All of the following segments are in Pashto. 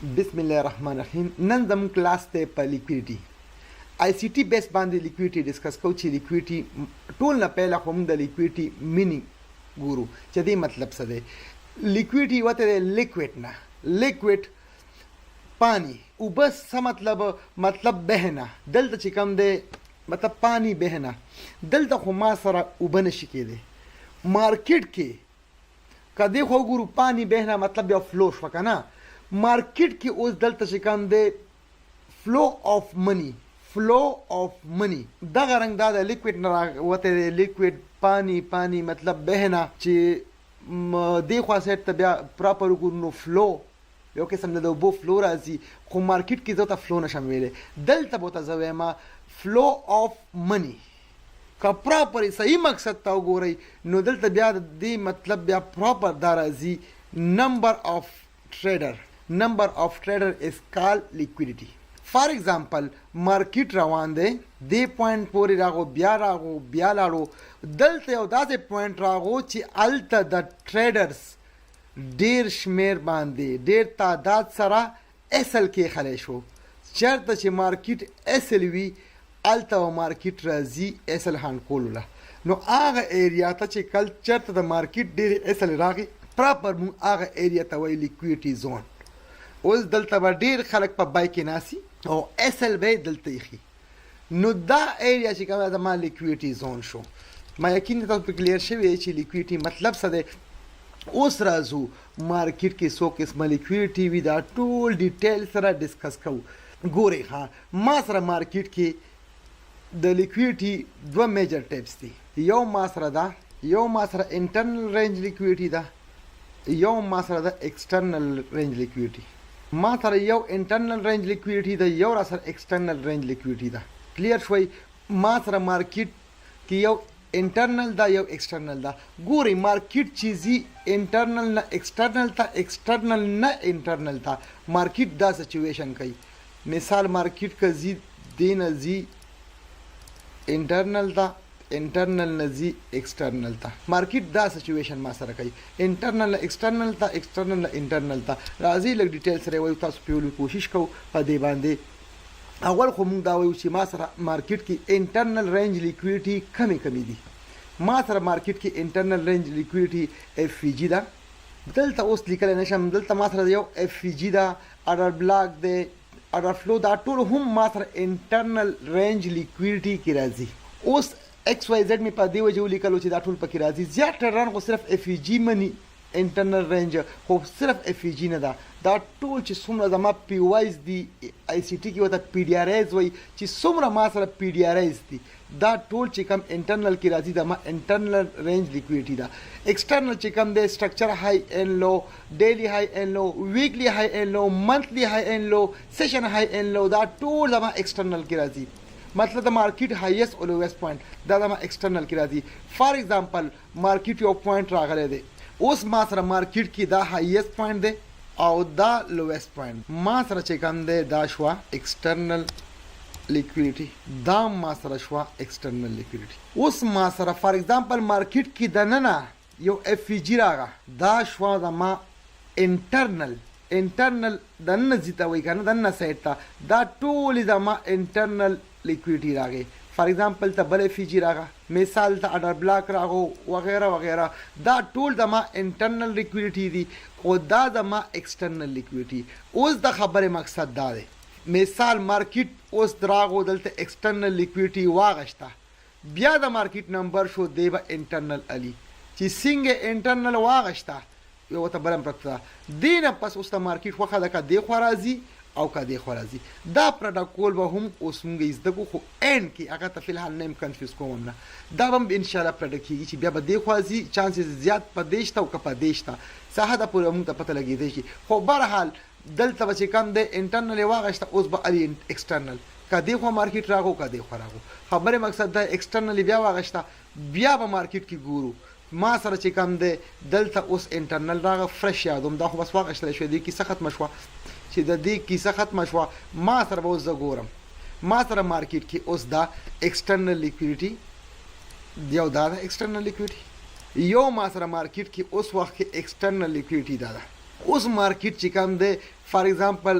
बिस्मिल्लाहिर्रहमानिर्रहीम नन زموږ کلاس ته په لیکویډیټي آی سی ټي بیس باندې لیکویډیټي ډسکس کوو چې لیکویډیټي ټول نه پهله خو موږ د لیکویډیټي مینینګ ګورو چې دې مطلب څه دی. لیکویډیټي وته دی لیکویډ نه لیکویډ پانی او بس څه مطلب بهنه دلته چې کوم دی مطلب پانی بهنه دلته خو ما سره اوبه نشي کېدی. مارکیټ کې کدی خو ګورو پانی بهنه مطلب یو فلو شو کنه. مارکیټ کې اوس دلته چې کوم دی فلو آف منی دغه رنګ دا د لیکویډ نه راوتی دی. لیکویډ پانی مطلب بهنه چې دې خوا سایډ ته بیا پراپر وګورو نو فلو یو قسم د اوبو فلو راځي، خو مارکیټ کې زه ته فلو نشم ویلی. دلته به ورته زه وایم فلو آف منی. که پراپر صحیح مقصد ته وګورئ نو دلته بیا د دې مطلب بیا پراپر دا راځي نمبر آف trader is called liquidity. For example, market روان دی دې پوینټ پورې راغو بیا لاړو دلته یو داسې پوینټ راغو چې هلته د ټریډرز ډېر شمیر باندې ډېر تعداد سره اصل کې خلی شو. چېرته چې مارکیټ اصل وي هلته به مارکیټ راځي اصل هانکولو له. نو هغه ایریا ته چې کله چېرته د مارکیټ ډېرې اصل راغی پراپر مونږ هغه ایریا ته وایي لیکویډیټي زون. اوس دلته به ډېر خلک په بای کې ناسي او اصل به یې دلته ایښي. نو دا ایریا چې کومه زما لیکویډیټي زون شو. ما یقین دی تاسو په کلیر شوی چې لیکویډیټي مطلب څه دی. اوس راځو مارکیټ کې څو قسمه لیکویډیټي وي دا ټول ډیټیل سره ډسکس کوو. ګورئ ها ما سره مارکیټ کې د لیکویډیټي دوه میجر ټیپس دي. یو ما سره انټرنل رینج لیکویډیټي ده، یو ما سره د ایکسټرنل رینج لیکویډیټي. ما سره یو انټرنل رینج لیکویډیټي ده، یو را سره ایکسټرنل رینج لیکویډیټي ده. کلیر شوی؟ ما سره مارکیټ کې یو انټرنل ده یو ایکسټرنل ده. ګورئ مارکیټ چې ځي انټرنل نه ایکسټرنل ته، ایکسټرنل نه انټرنل ته، مارکیټ دا سچویشن کوي. مثال مارکیټ که ځي دې نه ځي انټرنل ته، انټرنل نه ځي ایکسټرنل ته. مارکیټ دا سچویشن ما سره کوي انټرنل نه ایکسټرنل ته، ایکسټرنل نه انټرنل ته. راځئ لږ ډیټیل سره وایو تاسو پیولو کوشش کوو په دې باندې. اول خو موږ دا وایو چې ما سره مارکیټ کې انټرنل رینج لیکویډیټي کمې دي. ما سره مارکیټ کې انټرنل رینج لیکویډیټي اف وی جي ده. دلته اوس لیکلی نشم، دلته ما سره یو اف وی جي ده، اډر بلاک دی، اډر فلو دا ټول هم ما سره انټرنل رینج لیکویډیټي کې راځي. اوس ایکس وائی زیډ مې په دې وجه ولیکلو چې دا ټول پکې راځي. زیات ټریډران خو صرف اف ای جي مني انټرنل رینج، خو صرف اف ای جي نه ده. دا ټول چې څومره زما پی وایز دي آی سی ټي کې ورته پی ډي آر ایز وایي چې څومره ما سره پی ډي آر ایز دي دا ټول چې کم انټرنل کې راځي دا ما انټرنل رینج لیکویډیټي ده. ایکسټرنل چې کم دی سټرکچر های اینڈ لو، ډیلی های اینڈ لو، ویکلی های اینڈ لو، منتھلی های اینڈ لو، سیشن های اینڈ لو، دا ټول زما ایکسټرنل کې راځي. مطلب د مارکیټ هایست او لویست پوینټ دا زما ایکسټرنل کې راځي. فار ایگزامپل مارکیټ یو پوینټ راغلی دی، اوس ما سره مارکیټ کې دا هایست پوینټ دی او دا لویست پوینټ. ما سره چې کوم دی دا شوه ایکسټرنل لیکویډیټي، دا ما سره شوه ایکسټرنل لیکویډیټي. اوس ما سره فار ایگزامپل مارکیټ کې دننه یو اف وی جي راغه، دا شوه زما انټرنل دننه ځي ته وایي که نه دننه سایډ ته، دا ټولې زما انټرنل لیکویډیټي راغی. فار ایگزامپل ته بل اف ای جي راغه، مثال ته اډر بلاک راغو وغیره وغیره، دا ټول زما انټرنل لیکویډیټي دي او دا زما ایکسټرنل لیکویډیټي. اوس د خبرې مقصد دا دی، مثال مارکیټ اوس راغو دلته ایکسټرنل لیکویډیټي واغشته، بیا د مارکیټ نمبر شو دی به انټرنل علي چې څنګه انټرنل واغشته یو ته بل هم پرته دې نه پس اوس د مارکیټ خوښه ده که دې خوا راځي او که دې خوا راځي. دا پروټوکول به هم اوس موږ زده کړو، خو اینډ کې هغه ته فلحال نه یم کنفیوز کوم نه، دا به هم انشاءالله پرډکټ کېږي چې بیا به دې خوا ځي، چانسز زیات په دې شته او که په دې شته څه حده پورې موږ ته پته لګېدی شي. خو بهرحال دلته به چې کم دی انټرنل یې واغشته، اوس به علي ایکسټرنل که دې خوا مارکیټ راغو که دې خوا راغو. خبرې مقصد دا ایکسټرنل بیا واغشته، بیا به مارکیټ کې ګورو ما سره چې کم دی دلته اوس انټرنل راغه فرش یادوم، دا خو بس واغشتلی شوی، دې کیسه ختمه شوه. چې د دې کیسه ختمه شوه ما سره به اوس زه ګورم ما سره مارکیټ کې اوس دا ایکسټرنل لیکویډیټي یو دا ده ایکسټرنل لیکویډیټي، یو ما سره مارکیټ کې اوس وخت کې ایکسټرنل لیکویډیټي دا ده. اوس مارکیټ چې کوم دی فار ایگزامپل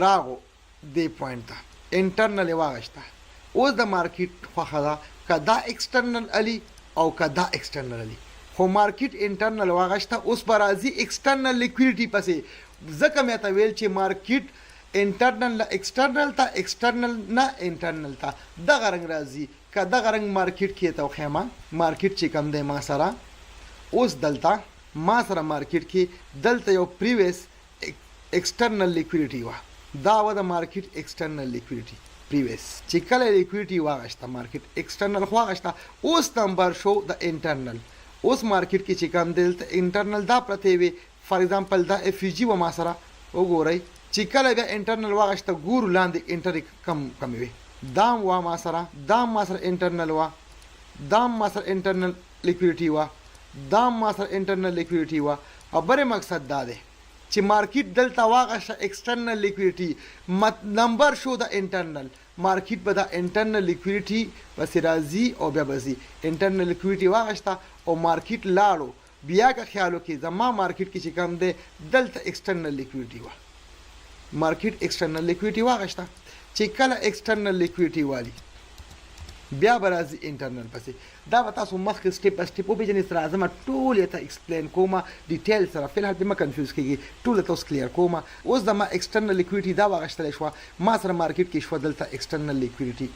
راغو دی پوینټ ته انټرنل واغشته اوس د مارکیټ خوخه ده که دا ایکسټرنل علی او که دا ایکسټرنل علی خو مارکیټ انټرنل واغشته اوس به راځي ایکسټرنل لیکویډیټي پسې ځکه مې ته ویل چې مارکیټ انټرنل نه ایکسټرنل ته ایکسټرنل نه انټرنل ته دغه رنګ راځي که دغه رنګ مارکیټ کې ته وښیمه مارکیټ چې کوم دی ما سره اوس دلته ما سره مارکیټ کې دلته یو پریویس ایکسټرنل لیکویډیټي وه دا وه د مارکیټ ایکسټرنل لیکویډیټي پریویس چې کله لیکویډیټي واغشته مارکیټ ایکسټرنل خو واغشته اوس نمبر شو د انټرنل اوس مارکیټ کې چې کوم دلته انټرنل دا پرته وي فار ایگزامپل دا اف جی و ما سره وګورئ چې کله بیا انټرنل واغشته ګورو لاندې انټر کم وي دام وا ما سره انټرنل وا دام ما سره انټرنل لیکویډیټي وا دام ما سره انټرنل لیکویډیټي وا او بل مقصد دا دی چې مارکیټ دلته واغشه ایکسټرنل لیکویډیټي نمبر شو د انټرنل مارکیټ به د انټرنل لیکویډیټي بس راځي او بیا بزي انټرنل لیکویډیټي واغشته او مارکیټ لاړو بیا که خیالو کې زما مارکیټ کې چې کوم دی دلته ایکسټرنل لیکویډیټي وه مارکیټ ایکسټرنل لیکویډیټي واغشته چې کله ایکسټرنل لیکویډیټي والي بیا به راځي انټرنل پسې دا به تاسو مخکې سټیپ په سټیپ وپېژنئ سره راځم ټول یې ته ایکسپلین کومه ډیټیل سره فلحال پرې مه کنفیوز کېږي ټول ته اوس کلیر کومه اوس زما ایکسټرنل لیکویډیټي دا واغښتلی شوه ما سره مارکیټ کې شوه دلته ایکسټرنل لیکویډیټي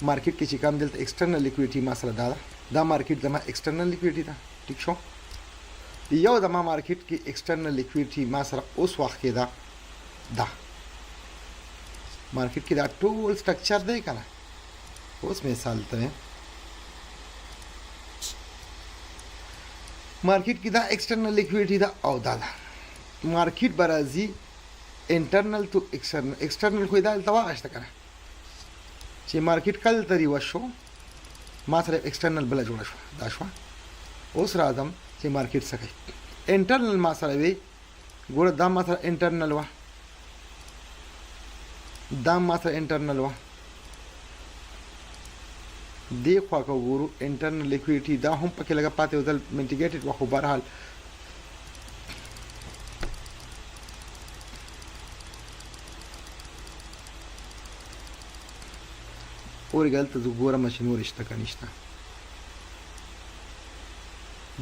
مارکیټ کې چې کوم دلته ایکسټرنل لیکویډیټي ما سره دا ده دا مارکیټ زما ایکسټرنل لیکویډیټي ده ټیک شو یو زما مارکیټ کې ایکسټرنل لیکویډیټي ما سره اوس وخت کې ده مارکیټ کې دا ټول سټرکچر دی که نه اوس مثال ته مارکیټ کې دا ایکسټرنل لیکویډیټي ده او دا ده مارکیټ به راځي انټرنل تو ایکسټرنل خو یې دا دلته واغشته که نه چې مارکیټ کله ته ریوه شو ما سره ایکسټرنل بله جوړه شوه دا شوه اوس راځم چې مارکیټ څه کوي انټرنل ما سره وي ګوره دا ما سره انټرنل وه دا ما سره انټرنل وه دې خوا که وګورو انټرنل لیکویډیټي دا هم پکې لږه پاتې یو ځل منټیګیټډ وه خو بهرحال اورې دلته زه ګورم چې نور شته که نشته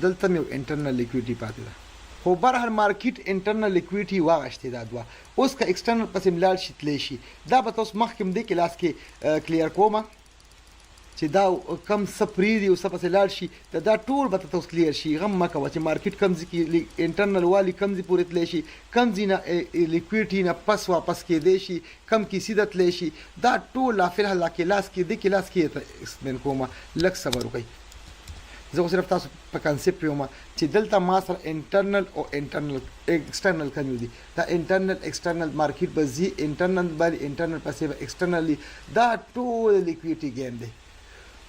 دلته مې یو انټرنل لیکویډیټي پاتې ده خو بهرحال مارکیټ انټرنل لیکویډیټي واغښتې دا دوه اوس که ایکسټرنل پسې ملاړ شي تلی شي دا به تاسو مخکې هم دې کلاس کې کلیر کومه چې دا کم څه پرېږدي او څه پسې لاړ شي دا ټول به ته اوس کلیر شي غم مه کوه چې مارکیټ کوم ځای کې انټرنل والي کوم ځای پورې تلی شي کوم ځای نه لیکویډیټي نه پس واپس کېدی شي کم کې سیده تلی شي دا ټول لا فلحال لا کلاس کې دې کلاس کې ته ایکسپلین کومه لږ صبر وکړئ زه خو صرف تاسو په کنسپټ ویوم چې دلته ما سره انټرنل او انټرنل ایکسټرنل کوم دي دا انټرنل ایکسټرنل مارکیټ به ځي انټرنل باندې انټرنل پسې به ایکسټرنلی دا ټول لیکویډیټي ګیم دی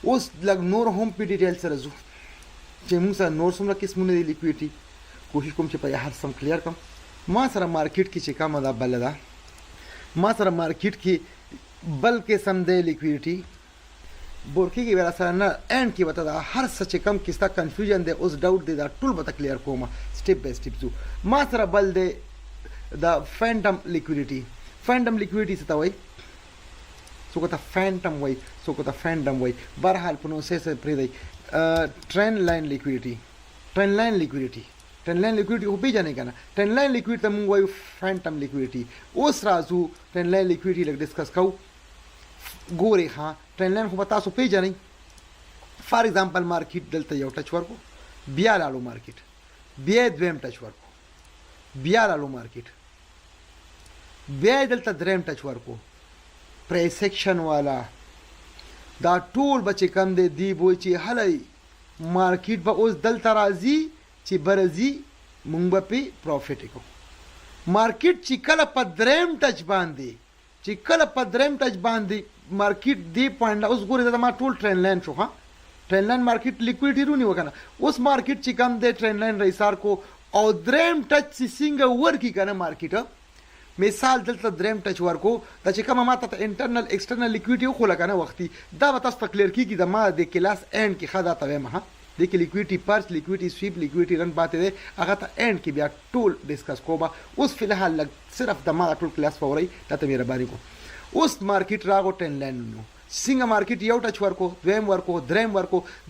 اوس لږ نور هم په ډیټیل سره ځو چې موږ سره نور څومره قسمونه دي لیکویډیټي کوشش کوم چې په هر سم کلیر کړم ما سره مارکیټ کې چې کومه ده بله ده ما سره مارکیټ کې بل قسم دی لیکویډیټي بورکي کې ورا سره نه اینډ کې وته دا هر څه چې کم کې ستا کنفیوژن دی اوس ډاوټ دی دا ټول به کلیر کوم سټیپ بای سټیپ ځو ما سره بل دی دا فینټم لیکویډیټي فینټم لیکویډیټي څه ته وایي څوک ته فینټم وایي څوک ته فینټم وایي بهرحال پرونسیس پرېږدئ ټرین لاین لیکویډیټي ټرین لاین لیکویډیټي ټرین لاین لیکویډیټي خو پېژنئ که نه ټرین لاین لیکویډ ته موږ وایو فینټم لیکویډیټي اوس راځو ټرین لاین لیکویډیټي لږ ډسکس کوو ګورئ ها ټرین لاین خو به تاسو پیژنئ فار ایگزامپل مارکیټ دلته یو ټچ ورکو بیا لاړو مارکیټ بیا دویم ټچ ورکو بیا لاړو مارکیټ بیا دلته دریم ټچ ورکو پریسیکشن والا دا ټول به چې کم دی دی به وایي چې هلی مارکیټ به اوس دلته راځي چې برځي مونږ به پې پروفیټ کوو مارکیټ چې کله په دریم ټچ باندې مارکیټ دی پوینټ اوس ګورئ دا ما ټول ټرین لاین شو ها ټرین لاین مارکیټ لیکویډیټي رونیو که نه اوس مارکیټ چې کم دی ټرین لاین رایسار کو او دریم ټچ چې څنګه ورکي که نه مارکیټ مثال دلته دریم ټچ ورکو دا چې کومه ما ته انټرنل ایکسټرنل لیکویډیټي وښوله که نه وختي دا به تاسو ته کلیر کېږي د ما د کلاس اینډ کې ښه دا ته وایم ها د کې لیکویډیټي پرچ لیکویډیټي سویپ لیکویډیټي رن پاتې دی هغه ته اینډ کې بیا ټول ډسکس کوم اوس فی الحال لږ صرف د ما ټول کلاس فوري ته مهرباني کو اوس مارکیټ راغو ټن لاین نو څنګه مارکیټ یو ټچ ورکو دویم ورکو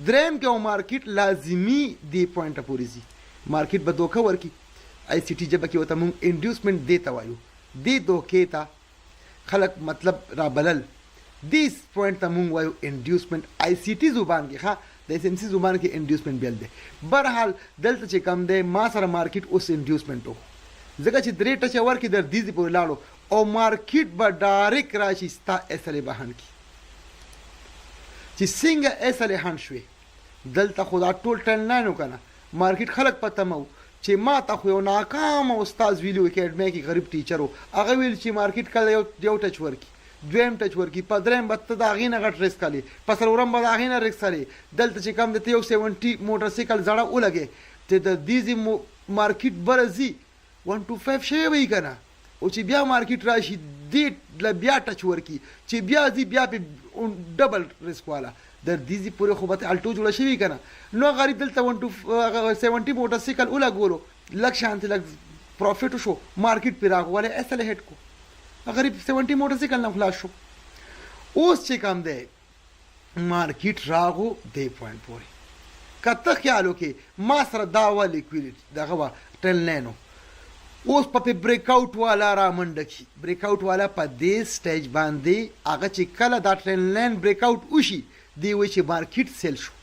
دریم کې مارکیټ لازمی دی پوینټ پورې زی مارکیټ به دوکه ورکی آی سی ټي جبه کې وته مونږ انډیوسمنت دیتا وایو دی دوکې ته خلق مطلب را بلل دیس پوینټ ته مونږ وایو انډیوسمنت آی سی ټي زبان کې ها د اس ام سی زبان کې انډیوسمنت بیل دی برحال دلته چې کم دی ما سره مارکیټ اوس انډیوسمنت وو ځکه چې درې ټچ ورکې در دیزي پورې لاړو او مارکیټ به ډایرک راشي ستا اسلې بهن کې چې څنګه اسلې هن شوې دلته خو دا ټول ټن لاین وکنه مارکیټ خلک پته مو چې ما ته خو یو ناکام استاد ویلو اکیډمي کې غریب ټیچر وو هغه ویل چې مارکیټ کله یو ټچ ورکی دویم ټچ ورکی په دریم به ته د هغې نه غټ ریسک کړې په څلورم به د هغې نه ریسک کړې دلته چې کم دی ته یو 70 موټرسایکل زړه ولګې چې د دیزي مارکیټ بره ځي 125 شوی وي که نه او چې بیا مارکیټ راشي دې له بیا ټچ ورکي چې بیا ځي بیا پې ډبل ریسک والا در دیزي پورې خو به ته الټو جوړه شوي که نه نو غریب دلته 70 موټرسایکل ولګولو لږ شانتې لږ پروفیټ وشو مارکیټ پې راغو ولې اصله هیټ کو غریب 70 موټرسایکل نه خلاص شو اوس چې کم دی مارکیټ راغو دې پوینټ پورې که ته خیال وکړې ما سره دا وه لیکویډیټي دغه وه ټن لاین اوس په بریک آوټ والا را منډه کی بریک آوټ والا په دې سټیج باندې هغه چې کله دا ټرین لاین بریک آوټ وشي دی وایي چې مارکیټ سیل شو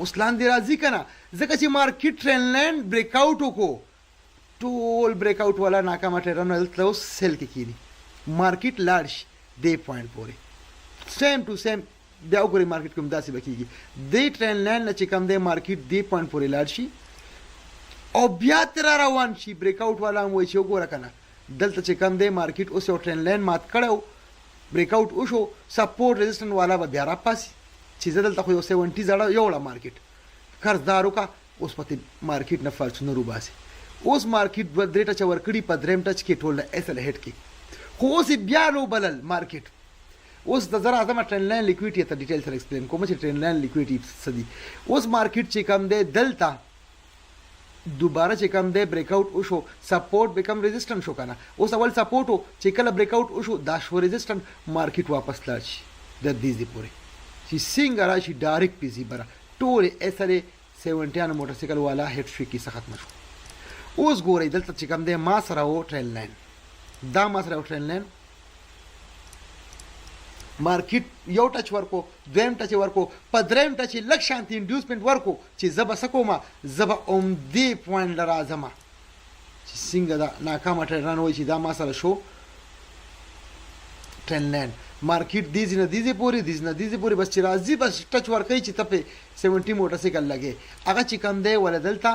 اوس لاندې راځي که نه ځکه چې مارکیټ ټرین لاین بریک آوټ وکړو ټول بریک آوټ والا ناکامه ټریډرونه دلته اوس سیل کې کینی مارکیټ لاړ شي دې پوینټ پورې سیم ټو سیم بیا وګورئ مارکیټ کوم داسې به کېږي دې ټرین لاین نه چې کوم دی مارکیټ دې پوینټ پورې لاړ شي او بیا تر روان شي بریک آوټ والا هم وایي چې وګوره که نه دلته چې کم دی مارکیټ اوس یو ټرین لاین مات کړی و بریک آوټ وشو سپورټ رزسټنټ والا به بیا راپاسي چې زه دلته خو یو 70 زړه یوړه مارکیټ قرضدار وکړه اوس پتې مارکیټ نه فرچونه روباسي اوس مارکیټ دوه درې ټچه ورکړي په دریم ټچ کې ټول اسل هیټ کې خو اوس بیا لو بلل مارکیټ اوس د زړه اعظم ټرین لاین لیکویډیټي ته ډیټیل سره ایکسپلین کوم چې ټرین لاین لیکویډیټي څه دي اوس مارکیټ چې کم دی دلته دوباره چې کم دی بریک آوټ وشو سپورټ بیکم رزسټنټ شو کنه اوس اول سپورټ و چې کله بریک آوټ وشو دا شو رزسټنټ مارکیټ واپس لاړ شي د دیزي پورې چې څنګه راشي ډایرکټ پیزي بره ټولې اسلې 70 موټرسایکل والا هیټ شوي کیسه ختمه شو اوس ګورئ دلته چې کم دی ما سره و ټرین لاین دا ما سره و ټرین لاین مارکیټ یو ټچ ورکو دویم ټچ ورکو په دریم ټچ لږ شانتي انډیوسمنټ ورکو چې زه به څه کومه زه به عمدې پوینټ له راځمه چې څنګه دا ناکامه ټریډران وایي چې دا ما سره شو ټرین لاین مارکیټ دیزي نه دیزي پورې دیزي نه دیزي پورې بس چې راځي بس ټچ ورکوي چې ته پې 70 موټرسایکل لګې هغه چې کم دی ولا دلته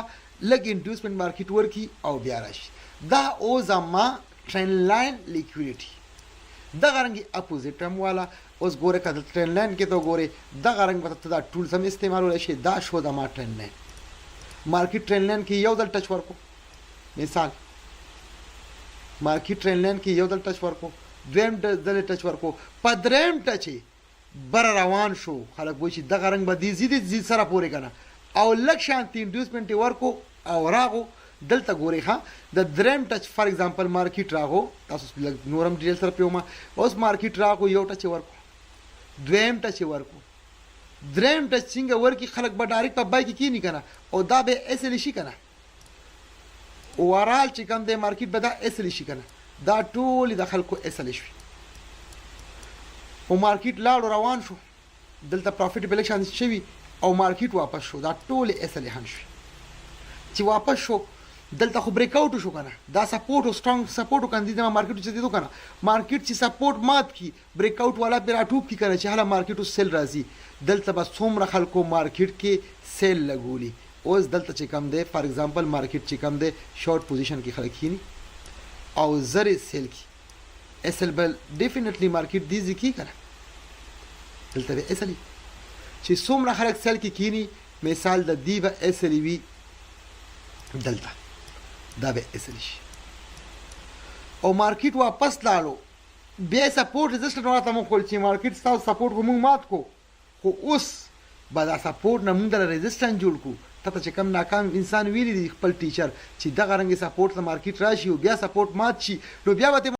لږ انډیوسمنټ مارکیټ ورکي او بیا راشي دا او زما ټرین لاین لیکویډیټي دغه رنګ اپوزیټ هم والا اوس ګوره که د ټرین لاین کې ته وګورې دغه رنګ به ته دا ټولز هم استعمالولی شي دا شو د ما ټرین لاین مارکیټ ټرین لاین کې یو ځل ټچ ورکو مثال مارکیټ ټرین لاین کې یو ځل ټچ ورکو دویم ځل ټچ ورکو په دریم ټچ بره روان شو خلک وایي چې دغه رنګ به دې زی سره پورې که نه او لږ شانتي انډیوسمنټ یې ورکو او راغو دلته ګورئ ښه د دریم ټچ فار ایگزامپل مارکیټ راغو تاسو لږ نور هم ډیټیل سره پیومه اوس مارکیټ راغو یو ټچ ورکو دویم ټچ ورکو دریم ټچ څنګه ورکي خلک به ډایرکټ په بای کې کینی که نه او دا به اسلی شي که نه اوورال چې کوم دی مارکیټ به دا اسلی شي که نه دا ټولې د خلکو اسلی شوي او مارکیټ لاړو روان شو دلته پروفیټ به لږ شان شوي او مارکیټ واپس شو دا ټولې اسلی هم شوي چې واپس شو دلته خو بریک آوټ شو کنه دا سپورټ او سټرونګ سپورټ وکړي د مارکیټ چې دیدو کنه مارکیټ چې سپورټ مات کی بریک آوټ والا پر اټوب کی کنه چې هله مارکیټ سیل راځي دلته بس څومره خلکو مارکیټ کې سیل لګولي اوس دلته چې کم دی فار ایگزامپل مارکیټ چې کم دی شارټ پوزیشن کې خلک کینی او زری سیل کی اسل بل ډیفینیټلی مارکیټ دیزي کی کنه دلته به اسلی چې څومره خلک سیل کې کینی مثال د دیو اسلی وی دلته دا به اسلی شي او مارکیټ واپس لاړو بیا سپورټ ريزسټنټ راته مو کول چې مارکیټ تاسو سپورټ کوم مات کو خو اوس به دا سپورټ نه موږ دله ريزسټنس جوړ کړو. ته چې کم ناکام انسان ویلی دی خپل ټیچر چې دغه رنګې سپورټ ته مارکیټ راشي او بیا سپورټ مات شي نو بیا به